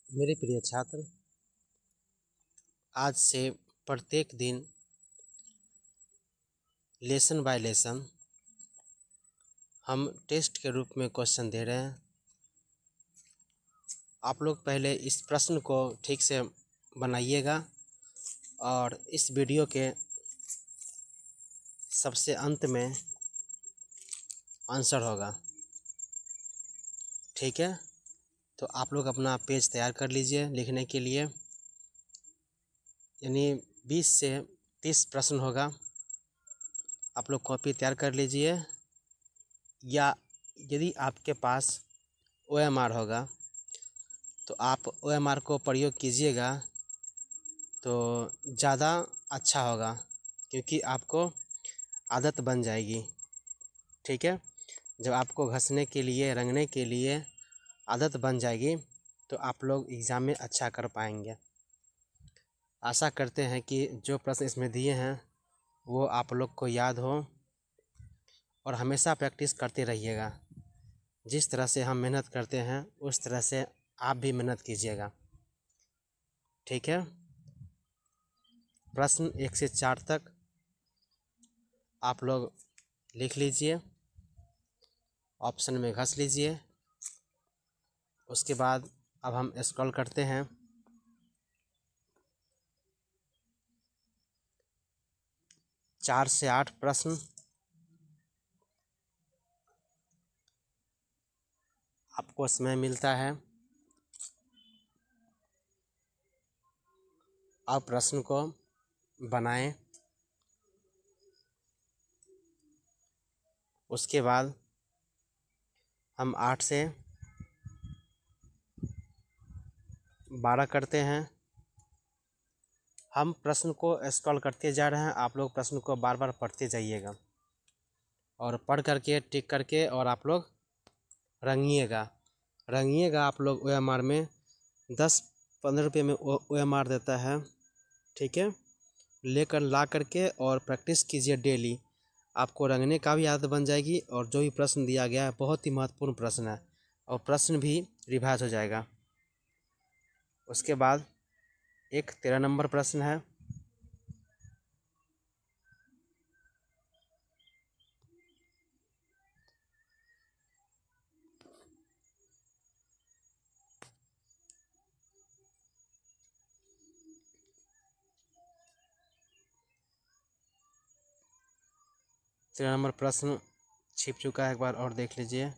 मेरे प्रिय छात्र, आज से प्रत्येक दिन लेसन बाय लेसन हम टेस्ट के रूप में क्वेश्चन दे रहे हैं। आप लोग पहले इस प्रश्न को ठीक से बनाइएगा और इस वीडियो के सबसे अंत में आंसर होगा। ठीक है, तो आप लोग अपना पेज तैयार कर लीजिए लिखने के लिए। यानी 20 से 30 प्रश्न होगा। आप लोग कॉपी तैयार कर लीजिए, या यदि आपके पास OMR होगा तो आप OMR को प्रयोग कीजिएगा तो ज़्यादा अच्छा होगा, क्योंकि आपको आदत बन जाएगी। ठीक है, जब आपको घसने के लिए, रंगने के लिए आदत बन जाएगी तो आप लोग एग्ज़ाम में अच्छा कर पाएंगे। आशा करते हैं कि जो प्रश्न इसमें दिए हैं वो आप लोग को याद हो, और हमेशा प्रैक्टिस करते रहिएगा। जिस तरह से हम मेहनत करते हैं उस तरह से आप भी मेहनत कीजिएगा। ठीक है, प्रश्न 1 से 4 तक आप लोग लिख लीजिए, ऑप्शन में घस लीजिए। उसके बाद अब हम स्क्रॉल करते हैं। 4 से 8 प्रश्न आपको समय मिलता है। अब प्रश्न को बनाएं। उसके बाद हम 8 से 12 करते हैं। हम प्रश्न को स्क्रॉल करते जा रहे हैं, आप लोग प्रश्न को बार बार पढ़ते जाइएगा और पढ़ करके टिक करके और आप लोग रंगिएगा। आप लोग OMR में 10-15 रुपये में OMR देता है। ठीक है, लेकर ला करके और प्रैक्टिस कीजिए डेली। आपको रंगने का भी आदत बन जाएगी, और जो भी प्रश्न दिया गया है बहुत ही महत्वपूर्ण प्रश्न है, और प्रश्न भी रिवाइज हो जाएगा। उसके बाद एक 13 नंबर प्रश्न है। तेरह नंबर प्रश्न छिप चुका है, एक बार और देख लीजिए।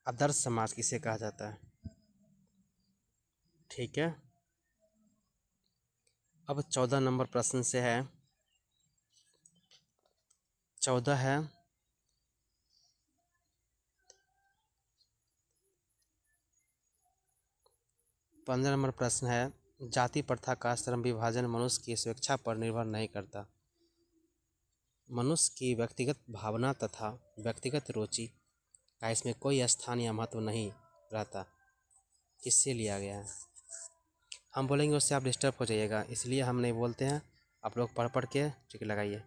आदर्श समाज किसे कहा जाता है? ठीक है, अब 14 नंबर प्रश्न से है। 14 है, पंद्रह नंबर प्रश्न है, जाति प्रथा का श्रम विभाजन मनुष्य की स्वेच्छा पर निर्भर नहीं करता। मनुष्य की व्यक्तिगत भावना तथा व्यक्तिगत रुचि का इसमें कोई स्थान या महत्व नहीं रहता। किससे लिया गया है? हम बोलेंगे उससे आप डिस्टर्ब हो जाइएगा, इसलिए हम नहीं बोलते हैं। आप लोग पढ़ पढ़ के टिक लगाइए।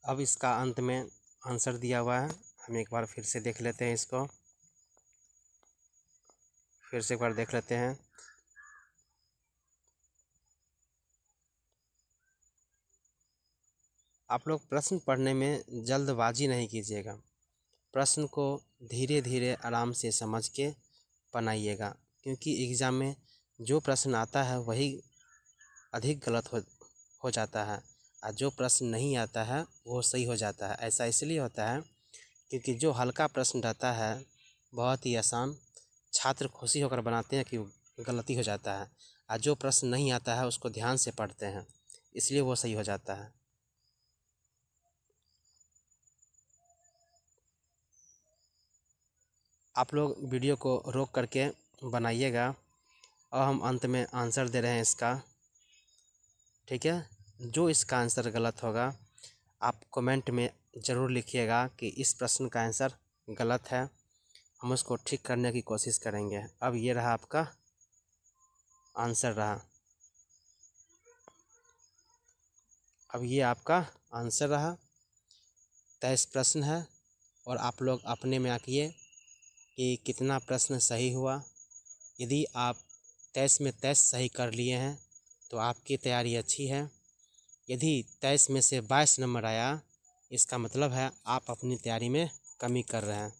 अब इसका अंत में आंसर दिया हुआ है, हम एक बार फिर से देख लेते हैं। इसको फिर से एक बार देख लेते हैं। आप लोग प्रश्न पढ़ने में जल्दबाजी नहीं कीजिएगा। प्रश्न को धीरे धीरे आराम से समझ के बनाइएगा, क्योंकि एग्ज़ाम में जो प्रश्न आता है वही अधिक गलत हो जाता है, और जो प्रश्न नहीं आता है वो सही हो जाता है। ऐसा इसलिए होता है क्योंकि जो हल्का प्रश्न रहता है, बहुत ही आसान, छात्र खुशी होकर बनाते हैं कि गलती हो जाता है। और जो प्रश्न नहीं आता है उसको ध्यान से पढ़ते हैं, इसलिए वो सही हो जाता है। आप लोग वीडियो को रोक करके बनाइएगा और हम अंत में आंसर दे रहे हैं इसका, ठीक है। जो इसका आंसर गलत होगा आप कमेंट में ज़रूर लिखिएगा कि इस प्रश्न का आंसर गलत है, हम उसको ठीक करने की कोशिश करेंगे। अब ये रहा आपका आंसर रहा, अब ये आपका आंसर रहा। 23 प्रश्न है और आप लोग अपने में आंकिए कि कितना प्रश्न सही हुआ। यदि आप 23 में 23 सही कर लिए हैं तो आपकी तैयारी अच्छी है। यदि 23 में से 22 नंबर आया, इसका मतलब है आप अपनी तैयारी में कमी कर रहे हैं,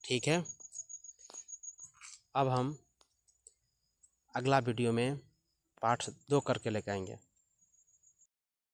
ठीक है। अब हम अगला वीडियो में पार्ट 2 करके लेकर आएंगे।